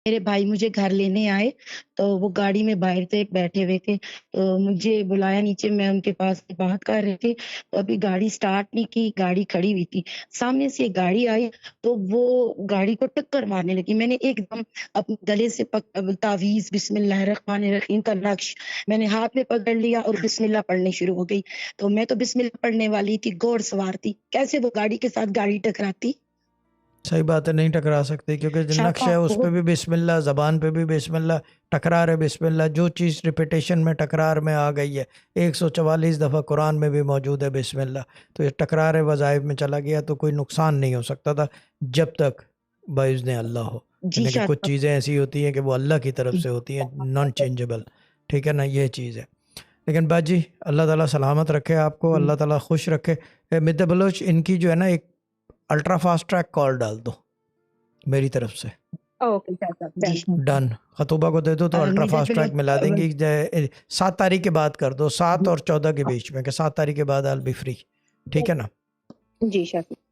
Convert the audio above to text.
میرے بھائی مجھے گھر لینے آئے تو وہ گاڑی میں باہر تھے بیٹھے ہوئے تھے، تو مجھے بلایا نیچے، میں ان کے پاس بات کر رہے تھے، تو ابھی گاڑی اسٹارٹ نہیں کی، گاڑی کھڑی ہوئی تھی، سامنے سے ایک گاڑی آئی تو وہ گاڑی کو ٹکر مارنے لگی۔ میں نے ایک دم اپنے گلے سے تعویذ بسم اللہ الرحمن الرحیم کا نقش میں نے ہاتھ میں پکڑ لیا اور بسم اللہ پڑھنی شروع ہو گئی۔ تو میں تو بسم اللہ پڑھنے والی تھی، گھوڑ سوار تھی، کیسے وہ گاڑی کے ساتھ گاڑی ٹکراتی؟ صحیح بات ہے، نہیں ٹکرا سکتے، کیونکہ جو نقش شاپا ہے اس پہ بہت بھی بسم اللہ، زبان پہ بھی بسم اللہ، ٹکرار ہے بسم اللہ، جو چیز ریپیٹیشن میں ٹکرار میں آ گئی ہے 144 دفعہ قرآن میں بھی موجود ہے بسم اللہ، تو یہ ٹکرار وظائف میں چلا گیا تو کوئی نقصان نہیں ہو سکتا تھا جب تک باذن اللہ ہو۔ جی یعنی کہ شاہ کچھ صاحب، چیزیں ایسی ہوتی ہیں کہ وہ اللہ کی طرف سے ہوتی ہیں، نان چینجبل، ٹھیک ہے نا، یہ چیز ہے۔ لیکن باجی اللہ تعالیٰ سلامت رکھے آپ کو، اللہ تعالیٰ خوش رکھے۔ مد بلوچ ان کی جو ہے نا ایک الٹرا فاسٹ ٹریک کال ڈال دو میری طرف سے، اوکے شاہ صاحب، جی ڈن، خطوبہ کو دے دو تو الٹرا میرے فاسٹ ٹریک ملا دیں گے۔ 7 تاریخ کے بعد کر دو، 7 اور 14 کے بیچ میں، کہ 7 تاریخ کے بعد I'll be free، ٹھیک ہے نا؟ جی شاہ صاحب۔